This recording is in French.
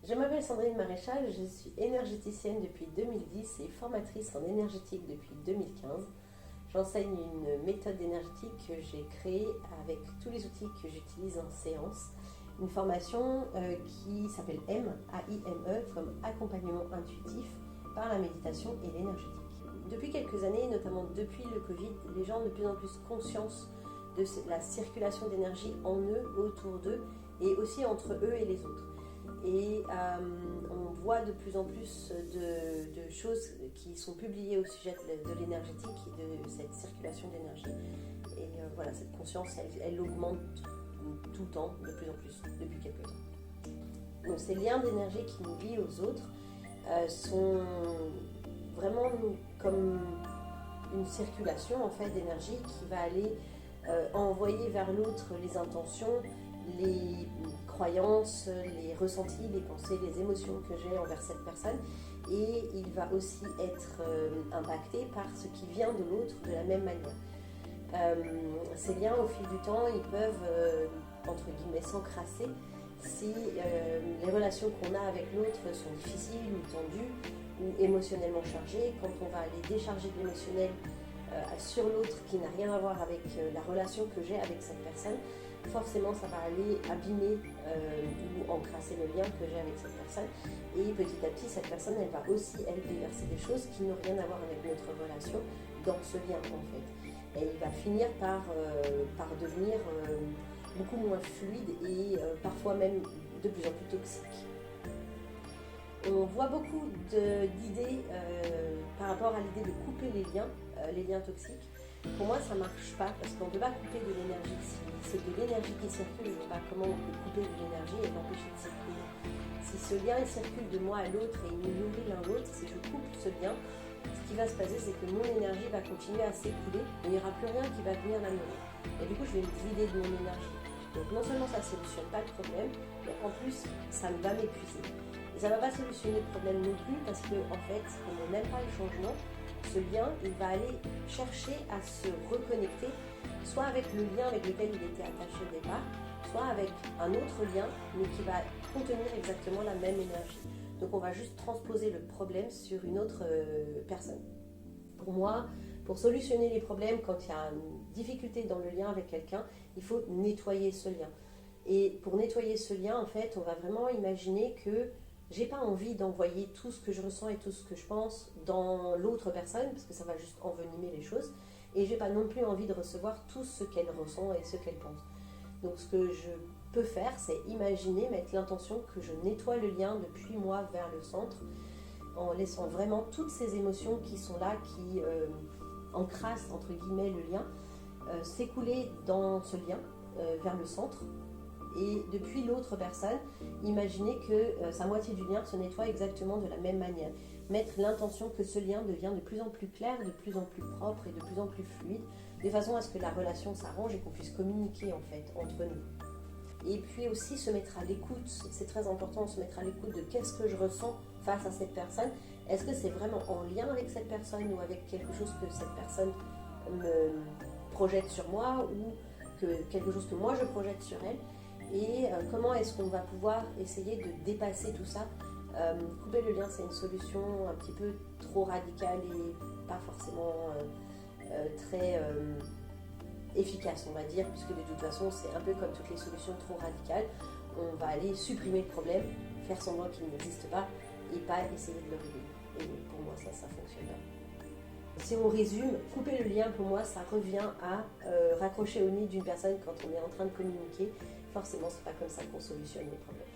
Je m'appelle Sandrine Maréchal, je suis énergéticienne depuis 2010 et formatrice en énergétique depuis 2015. J'enseigne une méthode énergétique que j'ai créée avec tous les outils que j'utilise en séance. Une formation qui s'appelle AIME, comme accompagnement intuitif par la méditation et l'énergétique. Depuis quelques années, notamment depuis le Covid, les gens ont de plus en plus conscience de la circulation d'énergie en eux, autour d'eux et aussi entre eux et les autres. Et on voit de plus en plus de choses qui sont publiées au sujet de l'énergétique et de cette circulation d'énergie. Et voilà, cette conscience, elle augmente tout le temps, de plus en plus, depuis quelques temps. Donc ces liens d'énergie qui nous lient aux autres sont vraiment comme une circulation en fait d'énergie qui va aller envoyer vers l'autre les intentions, les croyances, les ressentis, les pensées, les émotions que j'ai envers cette personne, et il va aussi être impacté par ce qui vient de l'autre de la même manière. Ces liens au fil du temps, ils peuvent entre guillemets s'encrasser si les relations qu'on a avec l'autre sont difficiles ou tendues ou émotionnellement chargées. Quand on va aller décharger de l'émotionnel sur l'autre qui n'a rien à voir avec la relation que j'ai avec cette personne, forcément ça va aller abîmer ou encrasser le lien que j'ai avec cette personne, et petit à petit cette personne elle va aussi déverser des choses qui n'ont rien à voir avec notre relation dans ce lien en fait, et il va finir par devenir beaucoup moins fluide et parfois même de plus en plus toxique. On voit beaucoup d'idées par rapport à l'idée de couper les liens toxiques. Pour moi, ça ne marche pas parce qu'on ne peut pas couper de l'énergie. Si c'est de l'énergie qui circule, je ne vois pas comment on peut couper de l'énergie et l'empêcher de circuler. Si ce lien il circule de moi à l'autre et il nous nourrit l'un l'autre, si je coupe ce lien, ce qui va se passer, c'est que mon énergie va continuer à s'écouler et il n'y aura plus rien qui va venir la nourrir. Et du coup, je vais me vider de mon énergie. Donc non seulement ça ne solutionne pas le problème, mais en plus, ça va m'épuiser. Et ça ne va pas solutionner le problème non plus parce que, en fait, on n'aime pas le changement. Ce lien, il va aller chercher à se reconnecter, soit avec le lien avec lequel il était attaché au départ, soit avec un autre lien, mais qui va contenir exactement la même énergie. Donc on va juste transposer le problème sur une autre personne. Pour moi, pour solutionner les problèmes, quand il y a une difficulté dans le lien avec quelqu'un, il faut nettoyer ce lien. Et pour nettoyer ce lien, en fait, on va vraiment imaginer que j'ai pas envie d'envoyer tout ce que je ressens et tout ce que je pense dans l'autre personne, parce que ça va juste envenimer les choses, et j'ai pas non plus envie de recevoir tout ce qu'elle ressent et ce qu'elle pense. Donc ce que je peux faire, c'est imaginer, mettre l'intention que je nettoie le lien depuis moi vers le centre, en laissant vraiment toutes ces émotions qui sont là, qui encrassent entre guillemets le lien, s'écouler dans ce lien vers le centre. Et depuis l'autre personne, imaginez que sa moitié du lien se nettoie exactement de la même manière. Mettre l'intention que ce lien devient de plus en plus clair, de plus en plus propre et de plus en plus fluide, de façon à ce que la relation s'arrange et qu'on puisse communiquer en fait entre nous. Et puis aussi se mettre à l'écoute, c'est très important, se mettre à l'écoute de qu'est-ce que je ressens face à cette personne. Est-ce que c'est vraiment en lien avec cette personne ou avec quelque chose que cette personne me projette sur moi ou quelque chose que moi je projette sur elle? Et comment est-ce qu'on va pouvoir essayer de dépasser tout ça. Couper le lien, c'est une solution un petit peu trop radicale et pas forcément très efficace, on va dire, puisque de toute façon, c'est un peu comme toutes les solutions trop radicales. On va aller supprimer le problème, faire semblant qu'il n'existe pas et pas essayer de le régler. Et pour moi, ça fonctionne pas. Si on résume, couper le lien, pour moi, ça revient à raccrocher au nez d'une personne quand on est en train de communiquer. Forcément, c'est pas comme ça qu'on solutionne les problèmes.